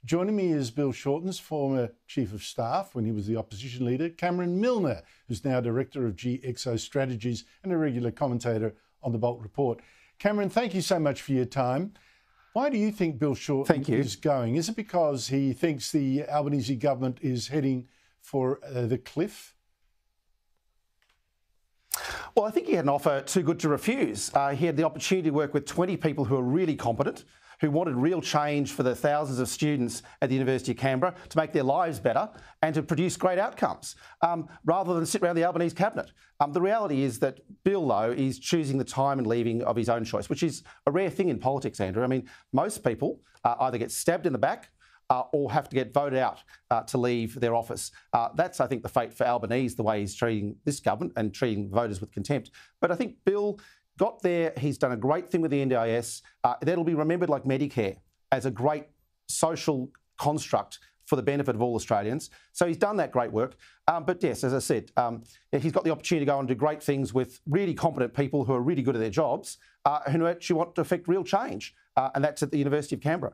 Joining me is Bill Shorten's former Chief of Staff when he was the opposition leader, Cameron Milner, who's now Director of GXO Strategies and a regular commentator on the Bolt Report. Cameron, thank you so much for your time. Why do you think Bill Shorten is going? Is it because he thinks the Albanese government is heading for the cliff? Well, I think he had an offer too good to refuse. He had the opportunity to work with 20 people who are really competent, who wanted real change for the thousands of students at the University of Canberra to make their lives better and to produce great outcomes, rather than sit around the Albanese cabinet. The reality is that Bill, though, is choosing the time and leaving of his own choice, which is a rare thing in politics, Andrew. I mean, most people either get stabbed in the back or have to get voted out to leave their office. That's, I think, the fate for Albanese, the way he's treating this government and treating voters with contempt. But I think Bill got there. He's done a great thing with the NDIS. That'll be remembered like Medicare as a great social construct for the benefit of all Australians. So he's done that great work. But yes, as I said, he's got the opportunity to go and do great things with really competent people who are really good at their jobs, who actually want to affect real change. And that's at the University of Canberra.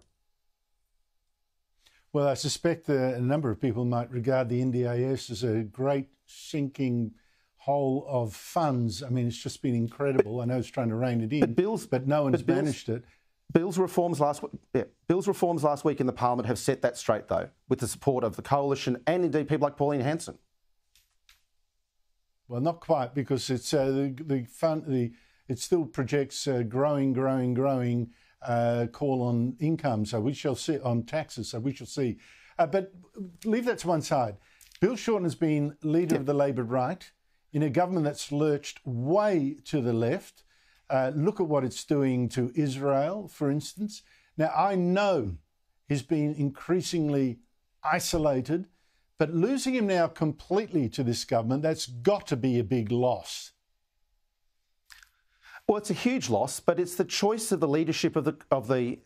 Well, I suspect a number of people might regard the NDIS as a great sinking hole of funds. I mean, it's just been incredible. I know it's trying to rein it in, but no one's managed it. Bill's reforms last week in the Parliament have set that straight, though, with the support of the Coalition and indeed people like Pauline Hanson. Well, not quite, because it's it still projects growing call on income, so we shall see, on taxes, so we shall see. But leave that to one side. Bill Shorten has been leader of the Labor right in a government that's lurched way to the left. Look at what it's doing to Israel, for instance. Now, I know he's been increasingly isolated, but losing him now completely to this government, that's got to be a big loss. Well, it's a huge loss, but it's the choice of the leadership of the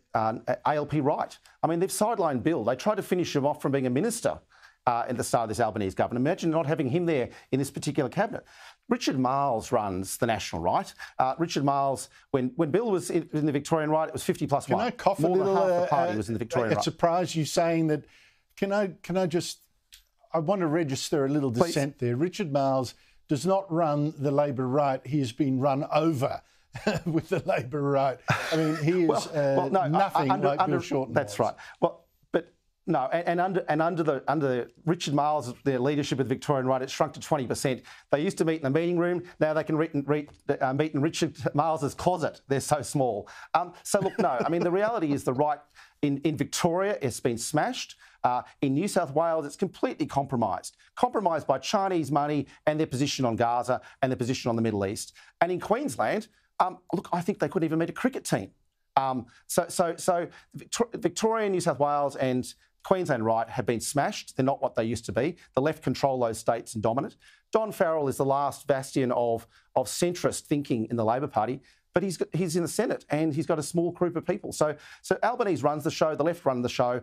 ALP right. I mean, they've sidelined Bill. They tried to finish him off from being a minister at the start of this Albanese government. Imagine not having him there in this particular cabinet. Richard Marles runs the National Right. Richard Marles, when Bill was in the Victorian right, it was 50 plus 1. Can I cough More a little? Than half the party was in the Victorian right. It surprised you saying that. Can I just? I want to register a little dissent there. Richard Marles does not run the Labor right. He has been run over with the Labor right. I mean, he is nothing like Bill Shorten. That's right. Well, but no, and under Richard Marles, their leadership of the Victorian right, it's shrunk to 20%. They used to meet in the meeting room. Now they can meet in Richard Marles's closet. They're so small. So look, no. I mean, the reality is the right in Victoria it's been smashed. In New South Wales, it's completely compromised by Chinese money and their position on Gaza and their position on the Middle East. And in Queensland, look, I think they couldn't even meet a cricket team. So Victoria, New South Wales and Queensland right have been smashed. They're not what they used to be. The left control those states and dominate. Don Farrell is the last bastion of centrist thinking in the Labor Party, but he's in the Senate and he's got a small group of people. So Albanese runs the show, the left run the show,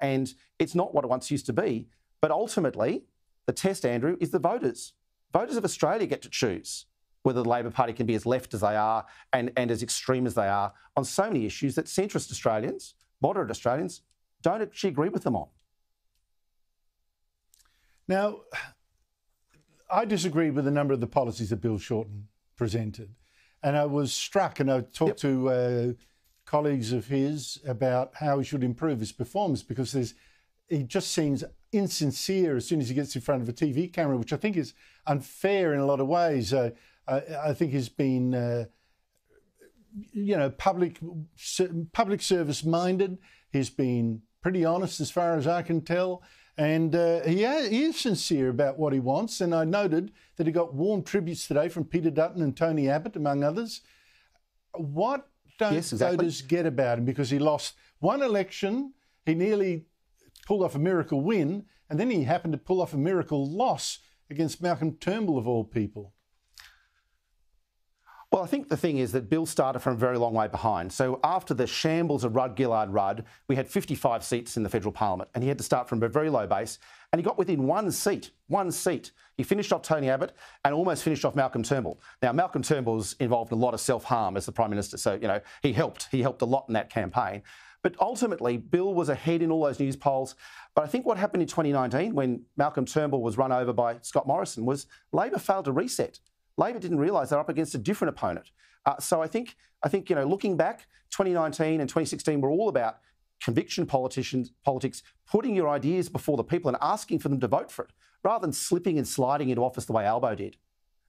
and it's not what it once used to be. But ultimately, the test, Andrew, is the voters. Voters of Australia get to choose whether the Labor Party can be as left as they are and as extreme as they are on so many issues that centrist Australians, moderate Australians, don't actually agree with them on. Now, I disagree with a number of the policies that Bill Shorten presented. And I was struck, and I talked to colleagues of his about how he should improve his performance, because he just seems insincere as soon as he gets in front of a TV camera, which I think is unfair in a lot of ways. I think he's been, public service minded. He's been pretty honest as far as I can tell. And he is sincere about what he wants. And I noted that he got warm tributes today from Peter Dutton and Tony Abbott, among others. What don't voters get about him? Because he lost one election, he nearly pulled off a miracle win, and then he happened to pull off a miracle loss against Malcolm Turnbull, of all people. Well, I think the thing is that Bill started from a very long way behind. So after the shambles of Rudd-Gillard-Rudd, we had 55 seats in the federal parliament, and he had to start from a very low base, and he got within one seat. He finished off Tony Abbott and almost finished off Malcolm Turnbull. Now, Malcolm Turnbull's involved in a lot of self-harm as the Prime Minister, so, he helped a lot in that campaign. But ultimately, Bill was ahead in all those news polls. But I think what happened in 2019 when Malcolm Turnbull was run over by Scott Morrison was Labor failed to reset. Labor didn't realise they're up against a different opponent. So I think looking back, 2019 and 2016 were all about conviction politics, putting your ideas before the people and asking for them to vote for it, rather than slipping and sliding into office the way Albo did.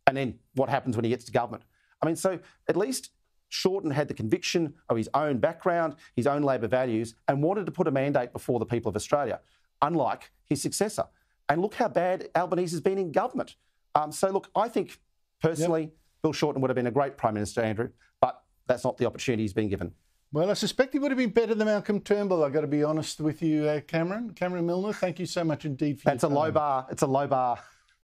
And then what happens when he gets to government? I mean, so at least Shorten had the conviction of his own background, his own Labor values, and wanted to put a mandate before the people of Australia, unlike his successor. And look how bad Albanese has been in government. So look, I think personally, Bill Shorten would have been a great Prime Minister, Andrew, but that's not the opportunity he's been given. Well, I suspect he would have been better than Malcolm Turnbull, I've got to be honest with you, Cameron. Cameron Milner, thank you so much indeed for your time. It's a low bar.